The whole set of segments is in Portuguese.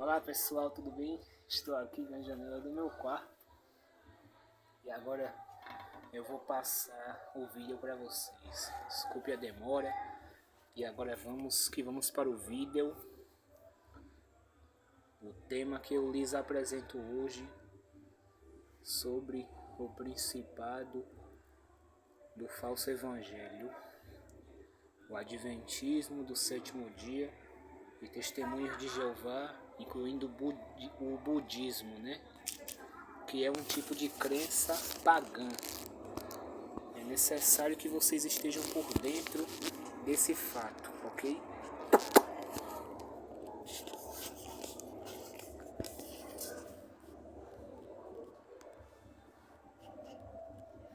Olá pessoal, tudo bem? Estou aqui na janela do meu quarto e agora eu vou passar o vídeo para vocês. Desculpe a demora e agora vamos para o vídeo. O tema que eu lhes apresento hoje sobre o principado do falso evangelho, o adventismo do sétimo dia e testemunhas de Jeová, incluindo o budismo, né? Que é um tipo de crença pagã. É necessário que vocês estejam por dentro desse fato, ok?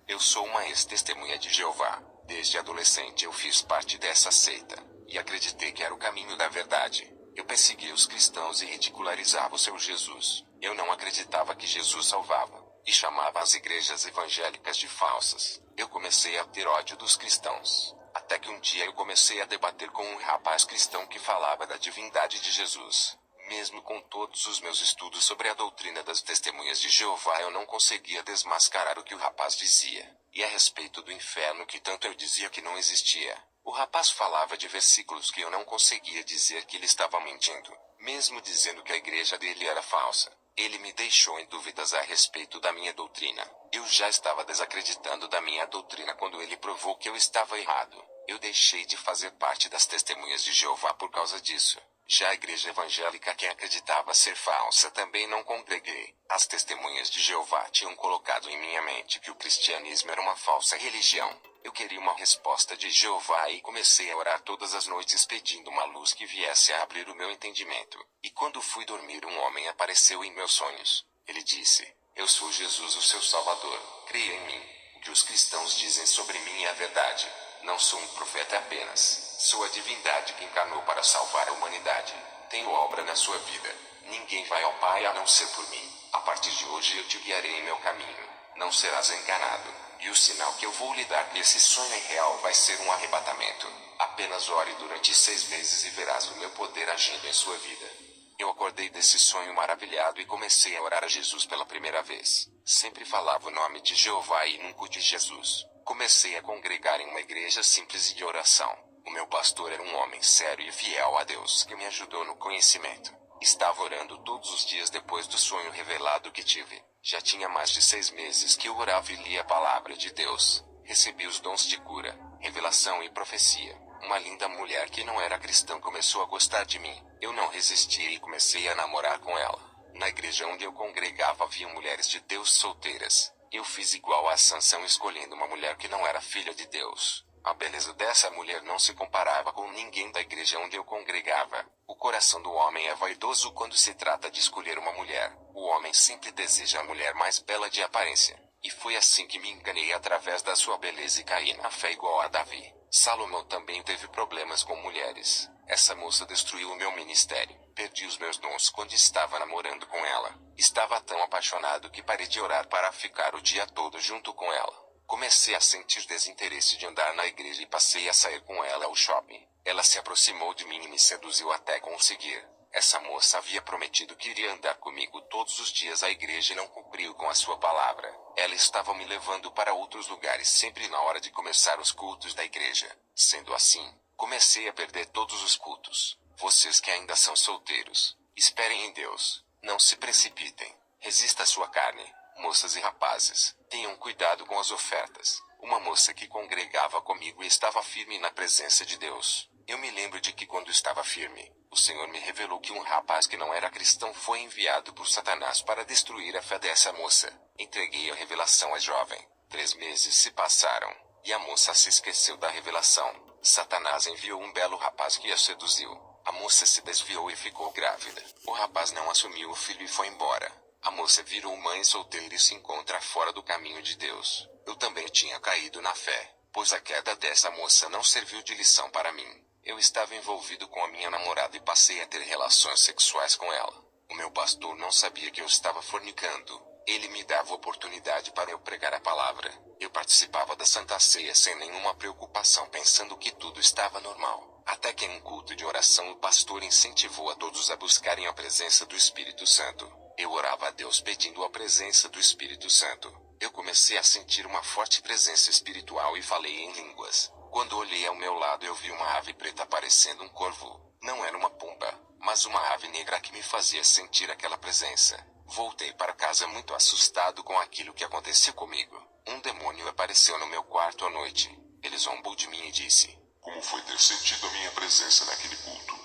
Eu sou uma ex-testemunha de Jeová. Desde adolescente eu fiz parte dessa seita, e acreditei que era o caminho da verdade. Eu perseguia os cristãos e ridicularizava o seu Jesus. Eu não acreditava que Jesus salvava, e chamava as igrejas evangélicas de falsas. Eu comecei a ter ódio dos cristãos, até que um dia eu comecei a debater com um rapaz cristão que falava da divindade de Jesus. Mesmo com todos os meus estudos sobre a doutrina das testemunhas de Jeová, eu não conseguia desmascarar o que o rapaz dizia. E a respeito do inferno que tanto eu dizia que não existia, o rapaz falava de versículos que eu não conseguia dizer que ele estava mentindo, mesmo dizendo que a igreja dele era falsa. Ele me deixou em dúvidas a respeito da minha doutrina. Eu já estava desacreditando da minha doutrina quando ele provou que eu estava errado. Eu deixei de fazer parte das testemunhas de Jeová por causa disso. Já a igreja evangélica que acreditava ser falsa também não congreguei. As testemunhas de Jeová tinham colocado em minha mente que o cristianismo era uma falsa religião. Eu queria uma resposta de Jeová e comecei a orar todas as noites pedindo uma luz que viesse a abrir o meu entendimento. E quando fui dormir, um homem apareceu em meus sonhos. Ele disse: "Eu sou Jesus, o seu Salvador. Creia em mim. O que os cristãos dizem sobre mim é a verdade. Não sou um profeta apenas. Sou a divindade que encarnou para salvar a humanidade. Tenho obra na sua vida. Ninguém vai ao Pai a não ser por mim. A partir de hoje eu te guiarei em meu caminho. Não serás enganado. E o sinal que eu vou lhe dar que esse sonho é real vai ser um arrebatamento. Apenas ore durante 6 meses e verás o meu poder agindo em sua vida." Eu acordei desse sonho maravilhado e comecei a orar a Jesus pela primeira vez. Sempre falava o nome de Jeová e nunca o de Jesus. Comecei a congregar em uma igreja simples e de oração. O meu pastor era um homem sério e fiel a Deus que me ajudou no conhecimento. Estava orando todos os dias depois do sonho revelado que tive. Já tinha mais de 6 meses que eu orava e lia a palavra de Deus. Recebi os dons de cura, revelação e profecia. Uma linda mulher que não era cristã começou a gostar de mim. Eu não resisti e comecei a namorar com ela. Na igreja onde eu congregava havia mulheres de Deus solteiras. Eu fiz igual a Sansão, escolhendo uma mulher que não era filha de Deus. A beleza dessa mulher não se comparava com ninguém da igreja onde eu congregava. O coração do homem é vaidoso quando se trata de escolher uma mulher. O homem sempre deseja a mulher mais bela de aparência. E foi assim que me enganei através da sua beleza e caí na fé igual a Davi. Salomão também teve problemas com mulheres. Essa moça destruiu o meu ministério. Perdi os meus dons quando estava namorando com ela. Estava tão apaixonado que parei de orar para ficar o dia todo junto com ela. Comecei a sentir desinteresse de andar na igreja e passei a sair com ela ao shopping. Ela se aproximou de mim e me seduziu até conseguir. Essa moça havia prometido que iria andar comigo todos os dias à igreja e não cumpriu com a sua palavra. Ela estava me levando para outros lugares sempre na hora de começar os cultos da igreja. Sendo assim, comecei a perder todos os cultos. Vocês que ainda são solteiros, esperem em Deus. Não se precipitem. Resista à sua carne. Moças e rapazes, tenham cuidado com as ofertas. Uma moça que congregava comigo e estava firme na presença de Deus. Eu me lembro de que quando estava firme, o Senhor me revelou que um rapaz que não era cristão foi enviado por Satanás para destruir a fé dessa moça. Entreguei a revelação à jovem. 3 meses se passaram, e a moça se esqueceu da revelação. Satanás enviou um belo rapaz que a seduziu. A moça se desviou e ficou grávida. O rapaz não assumiu o filho e foi embora. A moça virou mãe solteira e se encontra fora do caminho de Deus. Eu também tinha caído na fé, pois a queda dessa moça não serviu de lição para mim. Eu estava envolvido com a minha namorada e passei a ter relações sexuais com ela. O meu pastor não sabia que eu estava fornicando. Ele me dava oportunidade para eu pregar a palavra. Eu participava da Santa Ceia sem nenhuma preocupação, pensando que tudo estava normal. Até que em um culto de oração o pastor incentivou a todos a buscarem a presença do Espírito Santo. Eu orava a Deus pedindo a presença do Espírito Santo. Eu comecei a sentir uma forte presença espiritual e falei em línguas. Quando olhei ao meu lado eu vi uma ave preta parecendo um corvo. Não era uma pomba, mas uma ave negra que me fazia sentir aquela presença. Voltei para casa muito assustado com aquilo que aconteceu comigo. Um demônio apareceu no meu quarto à noite. Ele zombou de mim e disse: Como foi ter sentido a minha presença naquele culto?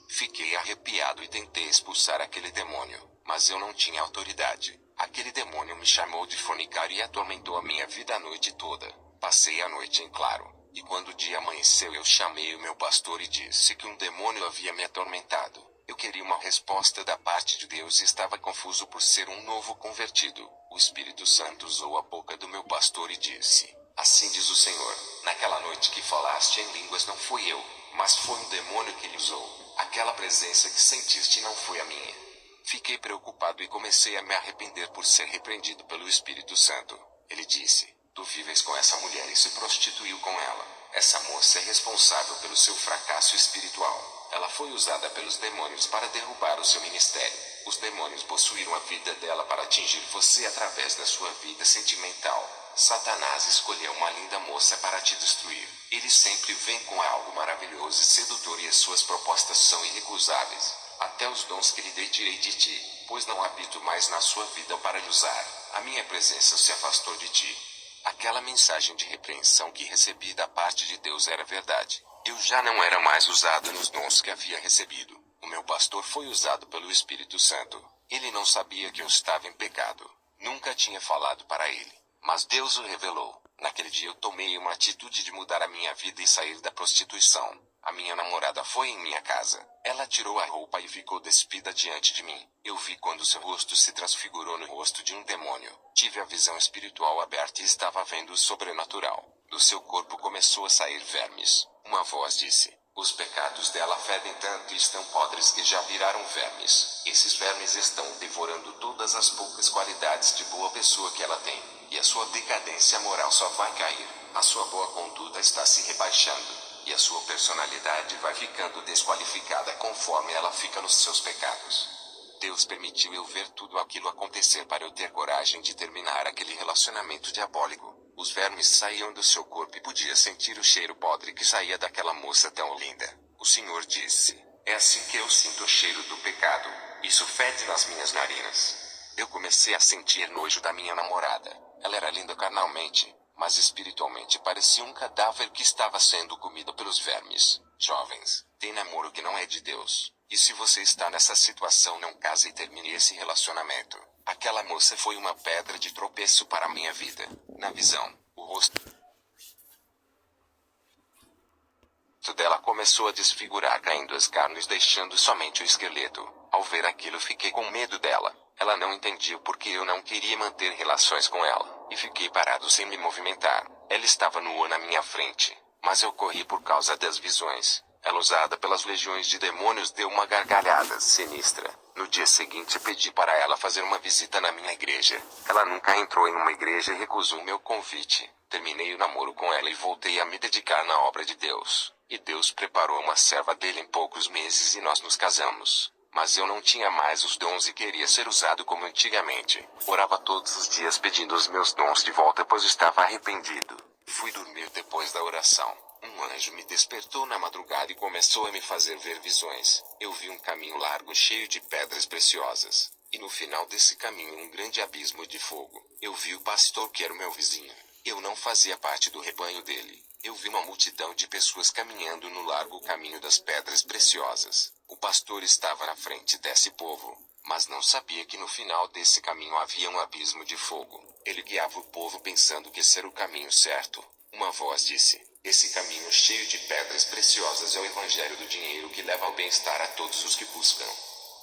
Fiquei arrepiado e tentei expulsar aquele demônio, mas eu não tinha autoridade. Aquele demônio me chamou de fornicário e atormentou a minha vida a noite toda. Passei a noite em claro, e quando o dia amanheceu eu chamei o meu pastor e disse que um demônio havia me atormentado. Eu queria uma resposta da parte de Deus e estava confuso por ser um novo convertido. O Espírito Santo usou a boca do meu pastor e disse: Assim diz o Senhor, naquela noite que falaste em línguas não fui eu, mas foi um demônio que lhe usou. Aquela presença que sentiste não foi a minha. Fiquei preocupado e comecei a me arrepender por ser repreendido pelo Espírito Santo. Ele disse: Tu vives com essa mulher e se prostituiu com ela. Essa moça é responsável pelo seu fracasso espiritual. Ela foi usada pelos demônios para derrubar o seu ministério. Os demônios possuíram a vida dela para atingir você através da sua vida sentimental. Satanás escolheu uma linda moça para te destruir. Ele sempre vem com algo maravilhoso e sedutor e as suas propostas são irrecusáveis. Até os dons que lhe dei tirei de ti, pois não habito mais na sua vida para lhe usar. A minha presença se afastou de ti. Aquela mensagem de repreensão que recebi da parte de Deus era verdade. Eu já não era mais usado nos dons que havia recebido. O meu pastor foi usado pelo Espírito Santo. Ele não sabia que eu estava em pecado. Nunca tinha falado para ele, mas Deus o revelou. Naquele dia eu tomei uma atitude de mudar a minha vida e sair da prostituição. A minha namorada foi em minha casa. Ela tirou a roupa e ficou despida diante de mim. Eu vi quando seu rosto se transfigurou no rosto de um demônio. Tive a visão espiritual aberta e estava vendo o sobrenatural. Do seu corpo começou a sair vermes. Uma voz disse: Os pecados dela fedem tanto e estão podres que já viraram vermes. Esses vermes estão devorando todas as poucas qualidades de boa pessoa que ela tem. E a sua decadência moral só vai cair. A sua boa conduta está se rebaixando. E a sua personalidade vai ficando desqualificada conforme ela fica nos seus pecados. Deus permitiu eu ver tudo aquilo acontecer para eu ter coragem de terminar aquele relacionamento diabólico. Os vermes saíam do seu corpo e podia sentir o cheiro podre que saía daquela moça tão linda. O Senhor disse: É assim que eu sinto o cheiro do pecado. Isso fede nas minhas narinas. Eu comecei a sentir nojo da minha namorada. Ela era linda carnalmente, mas espiritualmente parecia um cadáver que estava sendo comido pelos vermes. Jovens, tem namoro que não é de Deus. E se você está nessa situação, não case e termine esse relacionamento. Aquela moça foi uma pedra de tropeço para a minha vida. Na visão, o rosto dela começou a desfigurar, caindo as carnes, deixando somente o esqueleto. Ao ver aquilo, fiquei com medo dela. Ela não entendia o porquê eu não queria manter relações com ela, e fiquei parado sem me movimentar. Ela estava nua na minha frente, mas eu corri por causa das visões. Ela, usada pelas legiões de demônios, deu uma gargalhada sinistra. No dia seguinte pedi para ela fazer uma visita na minha igreja. Ela nunca entrou em uma igreja e recusou meu convite. Terminei o namoro com ela e voltei a me dedicar na obra de Deus. E Deus preparou uma serva dele em poucos meses e nós nos casamos. Mas eu não tinha mais os dons e queria ser usado como antigamente. Orava todos os dias pedindo os meus dons de volta, pois estava arrependido. Fui dormir depois da oração. Um anjo me despertou na madrugada e começou a me fazer ver visões. Eu vi um caminho largo cheio de pedras preciosas. E no final desse caminho um grande abismo de fogo. Eu vi o pastor, que era o meu vizinho. Eu não fazia parte do rebanho dele. Eu vi uma multidão de pessoas caminhando no largo caminho das pedras preciosas. O pastor estava na frente desse povo, mas não sabia que no final desse caminho havia um abismo de fogo. Ele guiava o povo pensando que esse era o caminho certo. Uma voz disse: Esse caminho cheio de pedras preciosas é o evangelho do dinheiro que leva ao bem-estar a todos os que buscam.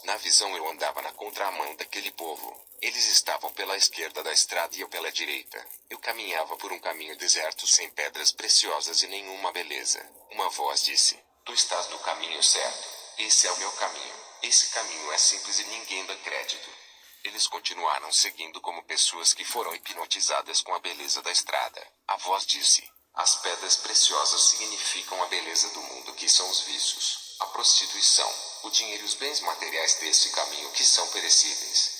Na visão eu andava na contramão daquele povo. Eles estavam pela esquerda da estrada e eu pela direita. Eu caminhava por um caminho deserto sem pedras preciosas e nenhuma beleza. Uma voz disse: Tu estás no caminho certo. Esse é o meu caminho. Esse caminho é simples e ninguém dá crédito. Eles continuaram seguindo como pessoas que foram hipnotizadas com a beleza da estrada. A voz disse: As pedras preciosas significam a beleza do mundo, que são os vícios, a prostituição, o dinheiro e os bens materiais deste caminho, que são perecíveis.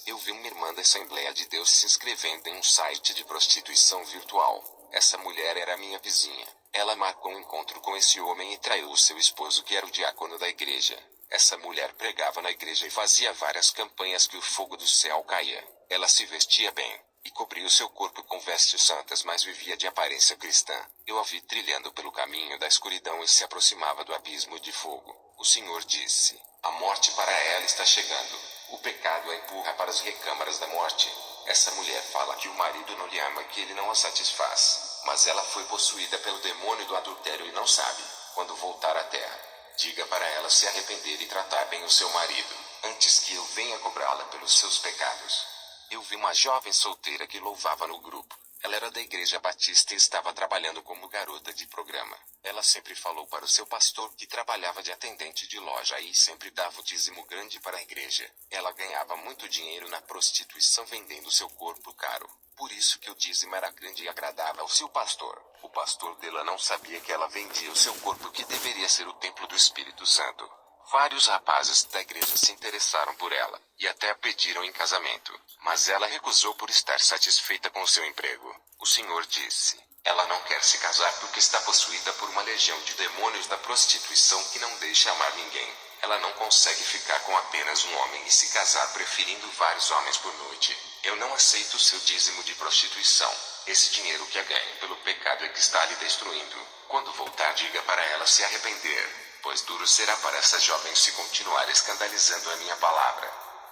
Eu vi uma irmã da Assembleia de Deus se inscrevendo em um site de prostituição virtual. Essa mulher era minha vizinha. Ela marcou um encontro com esse homem e traiu o seu esposo, que era o diácono da igreja. Essa mulher pregava na igreja e fazia várias campanhas que o fogo do céu caía. Ela se vestia bem e cobria o seu corpo com vestes santas, mas vivia de aparência cristã. Eu a vi trilhando pelo caminho da escuridão e se aproximava do abismo de fogo. O Senhor disse: a morte para ela está chegando. O pecado a empurra para as recâmaras da morte. Essa mulher fala que o marido não lhe ama, que ele não a satisfaz. Mas ela foi possuída pelo demônio do adultério e não sabe. Quando voltar à terra, diga para ela se arrepender e tratar bem o seu marido, antes que eu venha cobrá-la pelos seus pecados. Eu vi uma jovem solteira que louvava no grupo. Ela era da Igreja Batista e estava trabalhando como garota de programa. Ela sempre falou para o seu pastor que trabalhava de atendente de loja e sempre dava o dízimo grande para a igreja. Ela ganhava muito dinheiro na prostituição vendendo seu corpo caro. Por isso que o dízimo era grande e agradava ao seu pastor. O pastor dela não sabia que ela vendia o seu corpo, que deveria ser o templo do Espírito Santo. Vários rapazes da igreja se interessaram por ela e até a pediram em casamento, mas ela recusou por estar satisfeita com o seu emprego. O Senhor disse: ela não quer se casar porque está possuída por uma legião de demônios da prostituição que não deixa amar ninguém. Ela não consegue ficar com apenas um homem e se casar, preferindo vários homens por noite. Eu não aceito o seu dízimo de prostituição. Esse dinheiro que é ganho pelo pecado é que está lhe destruindo. Quando voltar, diga para ela se arrepender, pois duro será para essa jovem se continuar escandalizando a minha palavra.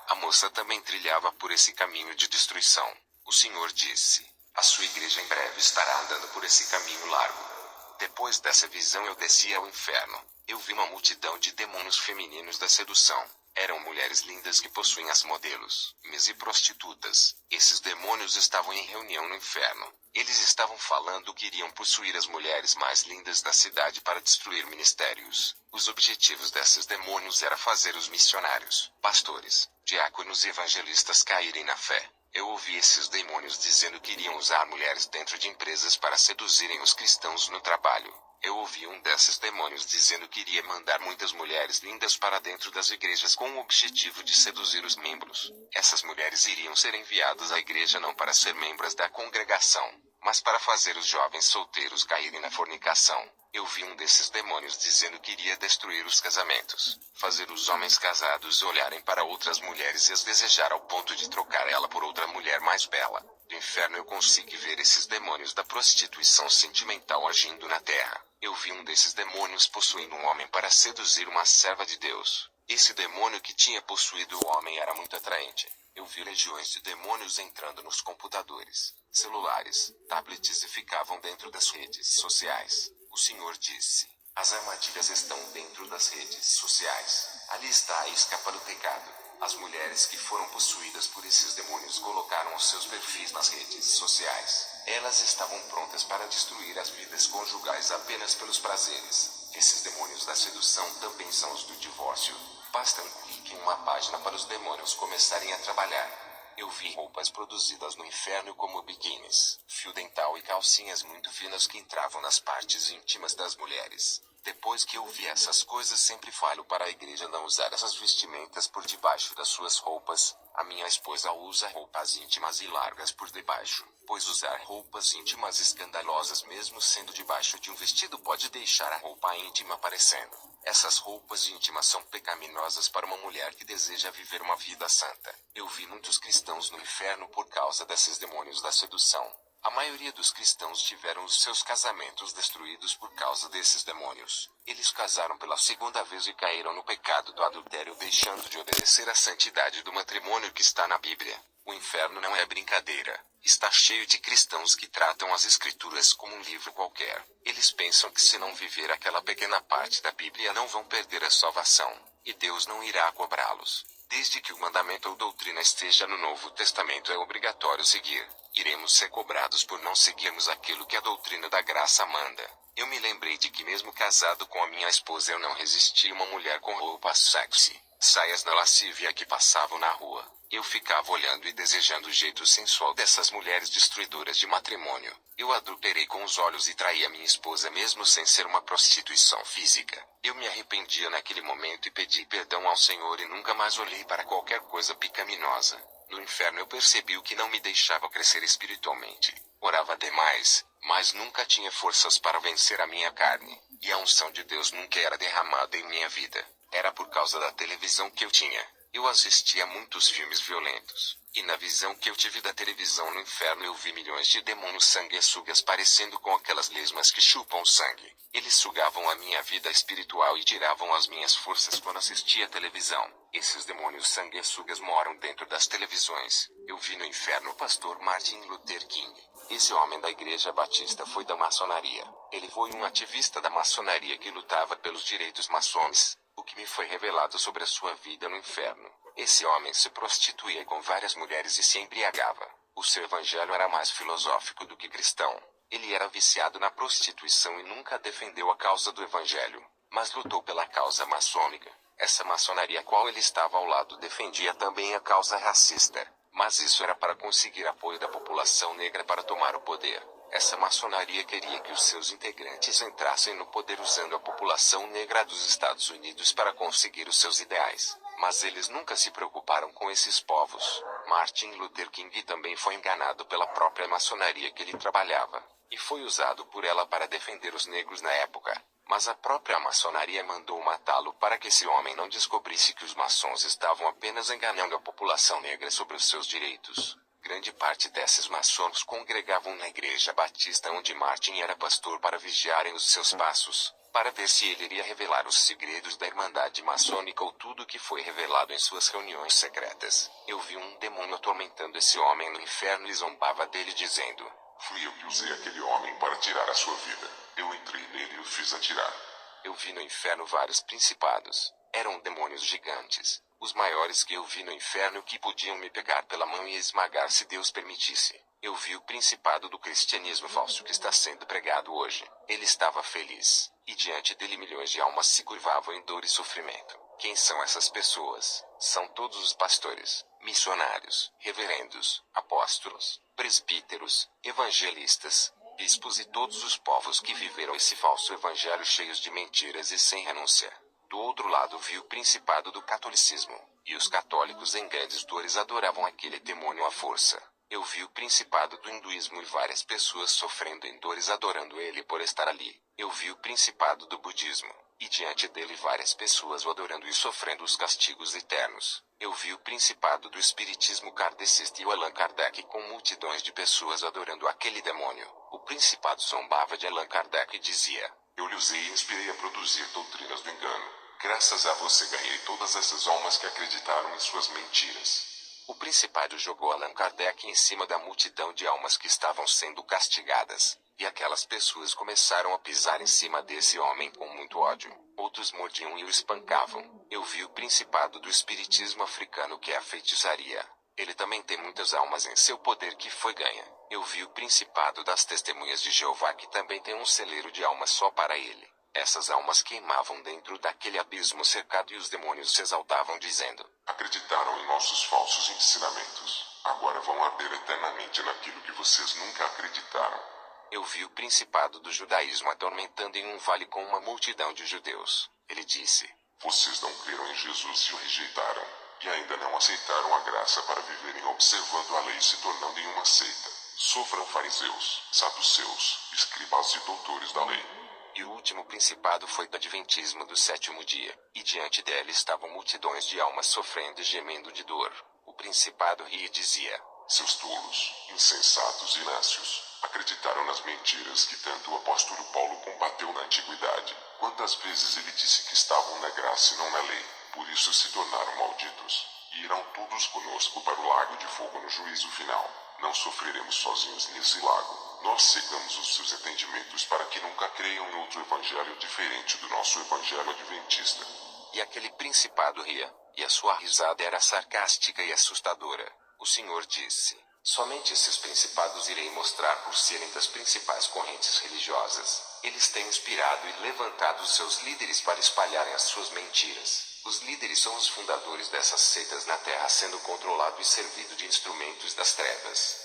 A moça também trilhava por esse caminho de destruição. O Senhor disse: a sua igreja em breve estará andando por esse caminho largo. Depois dessa visão eu desci ao inferno. Eu vi uma multidão de demônios femininos da sedução. Eram mulheres lindas que possuem as modelos, e prostitutas. Esses demônios estavam em reunião no inferno. Eles estavam falando que iriam possuir as mulheres mais lindas da cidade para destruir ministérios. Os objetivos desses demônios era fazer os missionários, pastores, diáconos e evangelistas caírem na fé. Eu ouvi esses demônios dizendo que iriam usar mulheres dentro de empresas para seduzirem os cristãos no trabalho. Eu ouvi um desses demônios dizendo que iria mandar muitas mulheres lindas para dentro das igrejas com o objetivo de seduzir os membros. Essas mulheres iriam ser enviadas à igreja não para ser membros da congregação, mas para fazer os jovens solteiros caírem na fornicação. Eu vi um desses demônios dizendo que iria destruir os casamentos, fazer os homens casados olharem para outras mulheres e as desejar ao ponto de trocar ela por outra mulher mais bela. Do inferno eu consegui ver esses demônios da prostituição sentimental agindo na terra. Eu vi um desses demônios possuindo um homem para seduzir uma serva de Deus. Esse demônio que tinha possuído o homem era muito atraente. Eu vi legiões de demônios entrando nos computadores, celulares, tablets e ficavam dentro das redes sociais. O Senhor disse: as armadilhas estão dentro das redes sociais. Ali está a isca para o pecado. As mulheres que foram possuídas por esses demônios colocaram os seus perfis nas redes sociais. Elas estavam prontas para destruir as vidas conjugais apenas pelos prazeres. Esses demônios da sedução também são os do divórcio. Basta um clique em uma página para os demônios começarem a trabalhar. Eu vi roupas produzidas no inferno como biquínis, fio dental e calcinhas muito finas que entravam nas partes íntimas das mulheres. Depois que eu vi essas coisas, sempre falo para a igreja não usar essas vestimentas por debaixo das suas roupas. A minha esposa usa roupas íntimas e largas por debaixo, pois usar roupas íntimas escandalosas mesmo sendo debaixo de um vestido pode deixar a roupa íntima aparecendo. Essas roupas íntimas são pecaminosas para uma mulher que deseja viver uma vida santa. Eu vi muitos cristãos no inferno por causa desses demônios da sedução. A maioria dos cristãos tiveram os seus casamentos destruídos por causa desses demônios. Eles casaram pela segunda vez e caíram no pecado do adultério, deixando de obedecer à santidade do matrimônio que está na Bíblia. O inferno não é brincadeira. Está cheio de cristãos que tratam as escrituras como um livro qualquer. Eles pensam que se não viver aquela pequena parte da Bíblia não vão perder a salvação, e Deus não irá cobrá-los. Desde que o mandamento ou doutrina esteja no Novo Testamento é obrigatório seguir. Iremos ser cobrados por não seguirmos aquilo que a doutrina da graça manda. Eu me lembrei de que mesmo casado com a minha esposa eu não resisti a uma mulher com roupas sexy, saias na lascívia que passavam na rua. Eu ficava olhando e desejando o jeito sensual dessas mulheres destruidoras de matrimônio. Eu adulterei com os olhos e traí a minha esposa mesmo sem ser uma prostituição física. Eu me arrependia naquele momento e pedi perdão ao Senhor e nunca mais olhei para qualquer coisa pecaminosa. No inferno eu percebi o que não me deixava crescer espiritualmente. Orava demais, mas nunca tinha forças para vencer a minha carne, e a unção de Deus nunca era derramada em minha vida. Era por causa da televisão que eu tinha. Eu assistia a muitos filmes violentos, e na visão que eu tive da televisão no inferno eu vi milhões de demônios sanguessugas parecendo com aquelas lesmas que chupam sangue. Eles sugavam a minha vida espiritual e tiravam as minhas forças quando assistia a televisão. Esses demônios sanguessugas moram dentro das televisões. Eu vi no inferno o pastor Martin Luther King. Esse homem da Igreja Batista foi da maçonaria. Ele foi um ativista da maçonaria que lutava pelos direitos maçons. O que me foi revelado sobre a sua vida no inferno. Esse homem se prostituía com várias mulheres e se embriagava. O seu evangelho era mais filosófico do que cristão. Ele era viciado na prostituição e nunca defendeu a causa do evangelho, mas lutou pela causa maçônica. Essa maçonaria a qual ele estava ao lado defendia também a causa racista, mas isso era para conseguir apoio da população negra para tomar o poder. Essa maçonaria queria que os seus integrantes entrassem no poder usando a população negra dos Estados Unidos para conseguir os seus ideais. Mas eles nunca se preocuparam com esses povos. Martin Luther King também foi enganado pela própria maçonaria que ele trabalhava, e foi usado por ela para defender os negros na época. Mas a própria maçonaria mandou matá-lo para que esse homem não descobrisse que os maçons estavam apenas enganando a população negra sobre os seus direitos. Grande parte desses maçons congregavam na Igreja Batista onde Martin era pastor para vigiarem os seus passos, para ver se ele iria revelar os segredos da Irmandade Maçônica ou tudo o que foi revelado em suas reuniões secretas. Eu vi um demônio atormentando esse homem no inferno e zombava dele dizendo: Fui eu que usei aquele homem para tirar a sua vida. Eu entrei nele e o fiz atirar. Eu vi no inferno vários principados. Eram demônios gigantes. Os maiores que eu vi no inferno que podiam me pegar pela mão e esmagar se Deus permitisse. Eu vi o principado do cristianismo falso que está sendo pregado hoje. Ele estava feliz, e diante dele milhões de almas se curvavam em dor e sofrimento. Quem são essas pessoas? São todos os pastores, missionários, reverendos, apóstolos, presbíteros, evangelistas, bispos e todos os povos que viveram esse falso evangelho cheios de mentiras e sem renúncia. Do outro lado vi o principado do catolicismo, e os católicos em grandes dores adoravam aquele demônio à força. Eu vi o principado do hinduísmo e várias pessoas sofrendo em dores adorando ele por estar ali. Eu vi o principado do budismo, e diante dele várias pessoas o adorando e sofrendo os castigos eternos. Eu vi o principado do espiritismo kardecista e o Allan Kardec com multidões de pessoas adorando aquele demônio. O principado zombava de Allan Kardec e dizia: Eu lhe usei e inspirei a produzir doutrinas do engano. Graças a você ganhei todas essas almas que acreditaram em suas mentiras. O principado jogou Allan Kardec em cima da multidão de almas que estavam sendo castigadas, e aquelas pessoas começaram a pisar em cima desse homem com muito ódio. Outros mordiam e o espancavam. Eu vi o principado do espiritismo africano que é a feitiçaria. Ele também tem muitas almas em seu poder que foi ganha. Eu vi o principado das testemunhas de Jeová que também tem um celeiro de almas só para ele. Essas almas queimavam dentro daquele abismo cercado e os demônios se exaltavam dizendo: Acreditaram em nossos falsos ensinamentos. Agora vão arder eternamente naquilo que vocês nunca acreditaram. Eu vi o principado do judaísmo atormentando em um vale com uma multidão de judeus. Ele disse: Vocês não creram em Jesus e o rejeitaram, e ainda não aceitaram a graça para viverem observando a lei e se tornando em uma seita. Sofram fariseus, saduceus, escribas e doutores da lei. E o último principado foi do adventismo do sétimo dia, e diante dele estavam multidões de almas sofrendo e gemendo de dor. O principado ria e dizia: Seus tolos, insensatos e nácios, acreditaram nas mentiras que tanto o apóstolo Paulo combateu na antiguidade. Quantas vezes ele disse que estavam na graça e não na lei, por isso se tornaram malditos, e irão todos conosco para o lago de fogo no juízo final. Não sofreremos sozinhos nesse lago. Nós cegamos os seus entendimentos para que nunca creiam em outro evangelho diferente do nosso evangelho adventista. E aquele principado ria, e a sua risada era sarcástica e assustadora. O Senhor disse: Somente esses principados irei mostrar por serem das principais correntes religiosas. Eles têm inspirado e levantado os seus líderes para espalharem as suas mentiras. Os líderes são os fundadores dessas seitas na Terra, sendo controlado e servido de instrumentos das trevas.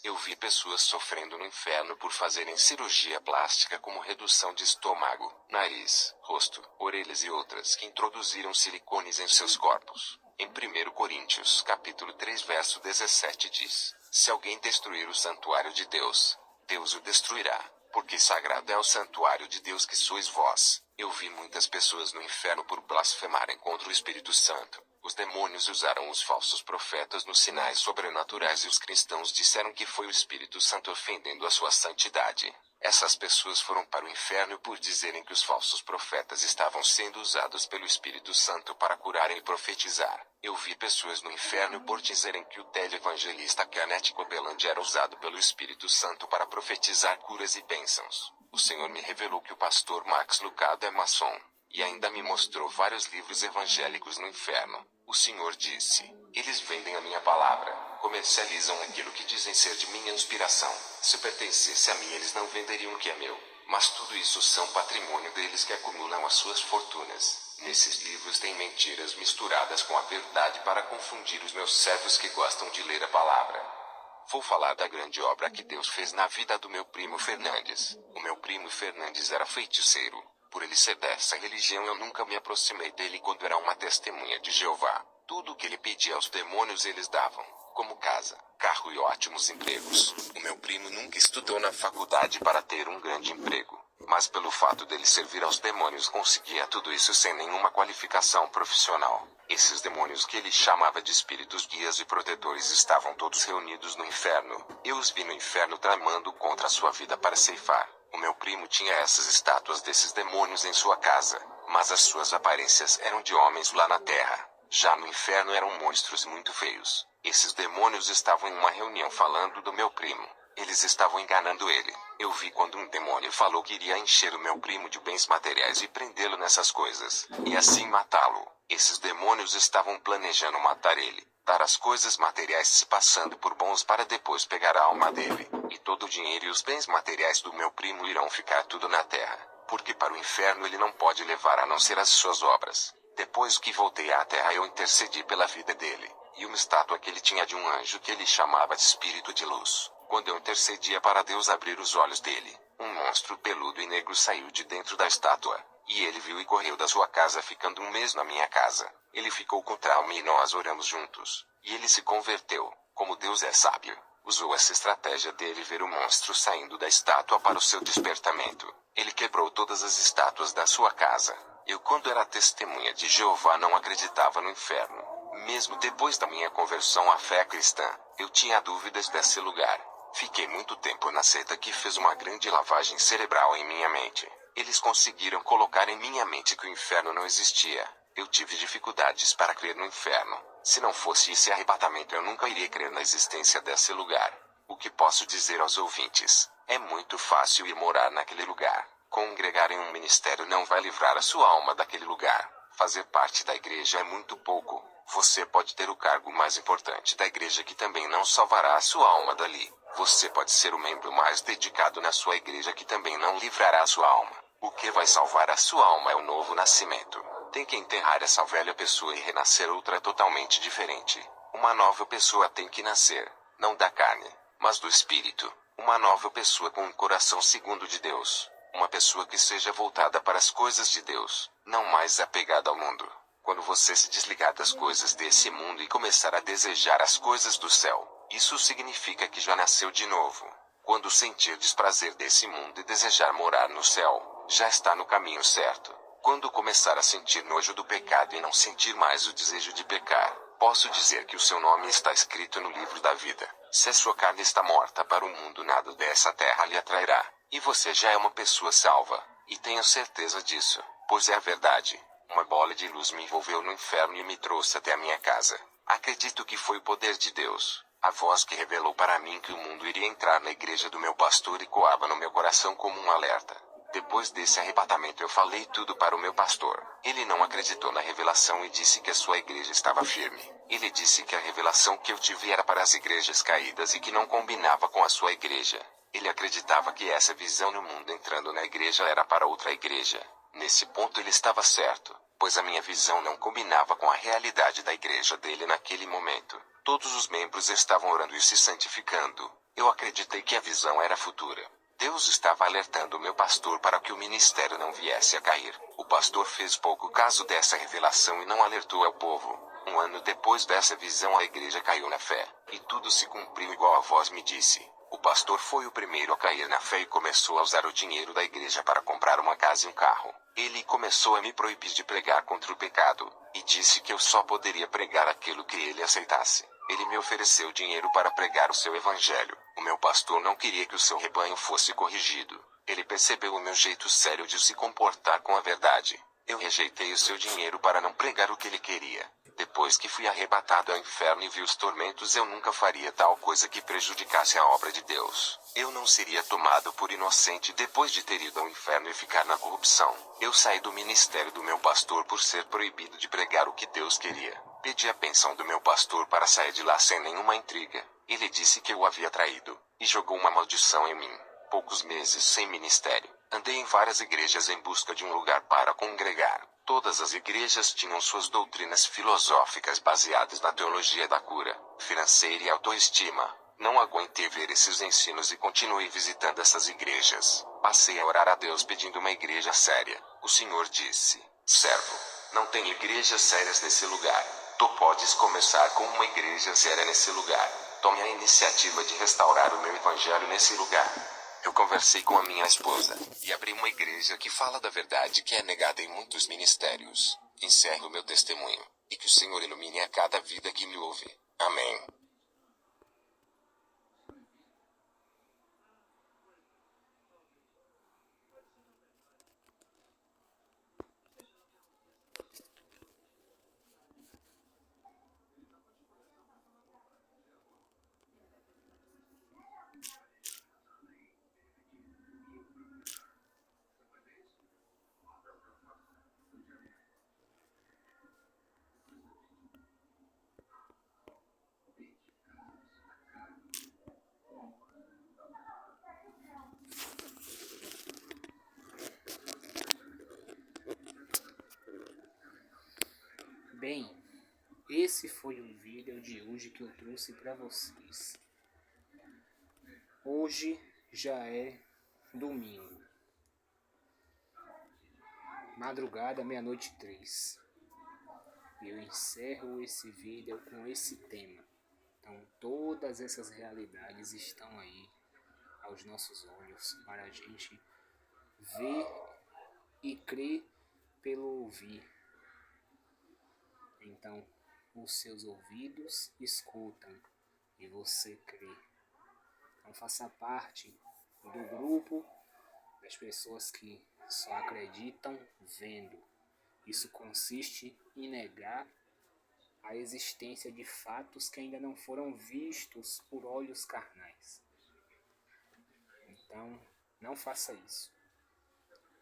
Eu vi pessoas sofrendo no inferno por fazerem cirurgia plástica, como redução de estômago, nariz, rosto, orelhas e outras, que introduziram silicones em seus corpos. Em 1 Coríntios, capítulo 3, verso 17 diz: se alguém destruir o santuário de Deus, Deus o destruirá, porque sagrado é o santuário de Deus que sois vós. Eu vi muitas pessoas no inferno por blasfemarem contra o Espírito Santo. Os demônios usaram os falsos profetas nos sinais sobrenaturais e os cristãos disseram que foi o Espírito Santo ofendendo a sua santidade. Essas pessoas foram para o inferno por dizerem que os falsos profetas estavam sendo usados pelo Espírito Santo para curarem e profetizar. Eu vi pessoas no inferno por dizerem que o televangelista Kenneth Copeland era usado pelo Espírito Santo para profetizar curas e bênçãos. O Senhor me revelou que o pastor Max Lucado é maçom, e ainda me mostrou vários livros evangélicos no inferno. O Senhor disse: eles vendem a minha palavra, comercializam aquilo que dizem ser de minha inspiração. Se pertencesse a mim, eles não venderiam o que é meu, mas tudo isso são patrimônio deles que acumulam as suas fortunas. Nesses livros tem mentiras misturadas com a verdade para confundir os meus servos que gostam de ler a palavra. Vou falar da grande obra que Deus fez na vida do meu primo Fernandes. O meu primo Fernandes era feiticeiro. Por ele ser dessa religião, eu nunca me aproximei dele quando era uma testemunha de Jeová. Tudo o que ele pedia aos demônios eles davam, como casa, carro e ótimos empregos. O meu primo nunca estudou na faculdade para ter um grande emprego, mas pelo fato dele servir aos demônios conseguia tudo isso sem nenhuma qualificação profissional. Esses demônios que ele chamava de espíritos guias e protetores estavam todos reunidos no inferno. Eu os vi no inferno tramando contra a sua vida para ceifar. O meu primo tinha essas estátuas desses demônios em sua casa, mas as suas aparências eram de homens lá na terra. Já no inferno eram monstros muito feios. Esses demônios estavam em uma reunião falando do meu primo. Eles estavam enganando ele. Eu vi quando um demônio falou que iria encher o meu primo de bens materiais e prendê-lo nessas coisas, e assim matá-lo. Esses demônios estavam planejando matar ele, dar as coisas materiais se passando por bons para depois pegar a alma dele. E todo o dinheiro e os bens materiais do meu primo irão ficar tudo na terra, porque para o inferno ele não pode levar a não ser as suas obras. Depois que voltei à terra, eu intercedi pela vida dele, e uma estátua que ele tinha de um anjo que ele chamava de Espírito de Luz. Quando eu intercedia para Deus abrir os olhos dele, um monstro peludo e negro saiu de dentro da estátua, e ele viu e correu da sua casa, ficando um mês na minha casa. Ele ficou com trauma e nós oramos juntos, e ele se converteu. Como Deus é sábio, usou essa estratégia dele ver o monstro saindo da estátua para o seu despertamento. Ele quebrou todas as estátuas da sua casa. Eu, quando era testemunha de Jeová, não acreditava no inferno. Mesmo depois da minha conversão à fé cristã, eu tinha dúvidas desse lugar. Fiquei muito tempo na seita que fez uma grande lavagem cerebral em minha mente. Eles conseguiram colocar em minha mente que o inferno não existia. Eu tive dificuldades para crer no inferno. Se não fosse esse arrebatamento, eu nunca iria crer na existência desse lugar. O que posso dizer aos ouvintes? É muito fácil ir morar naquele lugar. Congregar em um ministério não vai livrar a sua alma daquele lugar. Fazer parte da igreja é muito pouco. Você pode ter o cargo mais importante da igreja, que também não salvará a sua alma dali. Você pode ser o membro mais dedicado na sua igreja, que também não livrará a sua alma. O que vai salvar a sua alma é o novo nascimento. Tem que enterrar essa velha pessoa e renascer outra totalmente diferente. Uma nova pessoa tem que nascer, não da carne, mas do Espírito. Uma nova pessoa com um coração segundo de Deus. Uma pessoa que seja voltada para as coisas de Deus, não mais apegada ao mundo. Quando você se desligar das coisas desse mundo e começar a desejar as coisas do céu, isso significa que já nasceu de novo. Quando sentir desprazer desse mundo e desejar morar no céu, já está no caminho certo. Quando começar a sentir nojo do pecado e não sentir mais o desejo de pecar, posso dizer que o seu nome está escrito no livro da vida. Se a sua carne está morta para o mundo, nada dessa terra lhe atrairá. E você já é uma pessoa salva, e tenho certeza disso, pois é a verdade. Uma bola de luz me envolveu no inferno e me trouxe até a minha casa. Acredito que foi o poder de Deus, a voz que revelou para mim que o mundo iria entrar na igreja do meu pastor, e coava no meu coração como um alerta. Depois desse arrebatamento eu falei tudo para o meu pastor. Ele não acreditou na revelação e disse que a sua igreja estava firme. Ele disse que a revelação que eu tive era para as igrejas caídas e que não combinava com a sua igreja. Ele acreditava que essa visão no mundo entrando na igreja era para outra igreja. Nesse ponto ele estava certo, pois a minha visão não combinava com a realidade da igreja dele naquele momento. Todos os membros estavam orando e se santificando. Eu acreditei que a visão era futura. Deus estava alertando o meu pastor para que o ministério não viesse a cair. O pastor fez pouco caso dessa revelação e não alertou ao povo. Um ano depois dessa visão a igreja caiu na fé, e tudo se cumpriu igual a voz me disse. O pastor foi o primeiro a cair na fé e começou a usar o dinheiro da igreja para comprar uma casa e um carro. Ele começou a me proibir de pregar contra o pecado, e disse que eu só poderia pregar aquilo que ele aceitasse. Ele me ofereceu dinheiro para pregar o seu evangelho. O meu pastor não queria que o seu rebanho fosse corrigido. Ele percebeu o meu jeito sério de se comportar com a verdade. Eu rejeitei o seu dinheiro para não pregar o que ele queria. Depois que fui arrebatado ao inferno e vi os tormentos, eu nunca faria tal coisa que prejudicasse a obra de Deus. Eu não seria tomado por inocente depois de ter ido ao inferno e ficar na corrupção. Eu saí do ministério do meu pastor por ser proibido de pregar o que Deus queria. Pedi a bênção do meu pastor para sair de lá sem nenhuma intriga. Ele disse que eu o havia traído, e jogou uma maldição em mim. Poucos meses sem ministério, andei em várias igrejas em busca de um lugar para congregar. Todas as igrejas tinham suas doutrinas filosóficas baseadas na teologia da cura, financeira e autoestima. Não aguentei ver esses ensinos e continuei visitando essas igrejas. Passei a orar a Deus pedindo uma igreja séria. O Senhor disse: servo, não tem igrejas sérias nesse lugar. Tu podes começar com uma igreja séria nesse lugar. Tome a iniciativa de restaurar o meu evangelho nesse lugar. Eu conversei com a minha esposa, e abri uma igreja que fala da verdade que é negada em muitos ministérios. Encerro o meu testemunho, e que o Senhor ilumine a cada vida que me ouve. Amém. Bem, esse foi o vídeo de hoje que eu trouxe para vocês. Hoje já é domingo, madrugada, 00:03. Eu encerro esse vídeo com esse tema. Então todas essas realidades estão aí aos nossos olhos para a gente ver e crer pelo ouvir. Então os seus ouvidos escutam e você crê. Então faça parte do grupo das pessoas que só acreditam vendo. Isso consiste em negar a existência de fatos que ainda não foram vistos por olhos carnais. Então, não faça isso.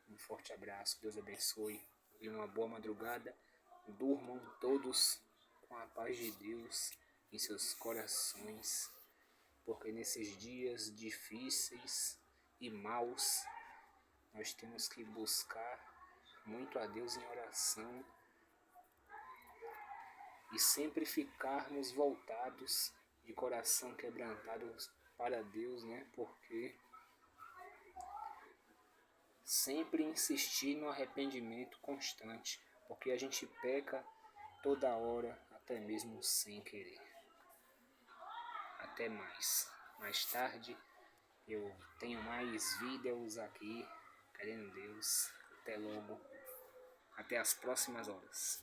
Um forte abraço, Deus abençoe e uma boa madrugada. Durmam todos com a paz de Deus em seus corações, porque nesses dias difíceis e maus, nós temos que buscar muito a Deus em oração e sempre ficarmos voltados de coração quebrantado para Deus, né? Porque sempre insistir no arrependimento constante, porque a gente peca toda hora, até mesmo sem querer. Até mais. Mais tarde eu tenho mais vídeos aqui, querendo Deus. Até logo. Até as próximas horas.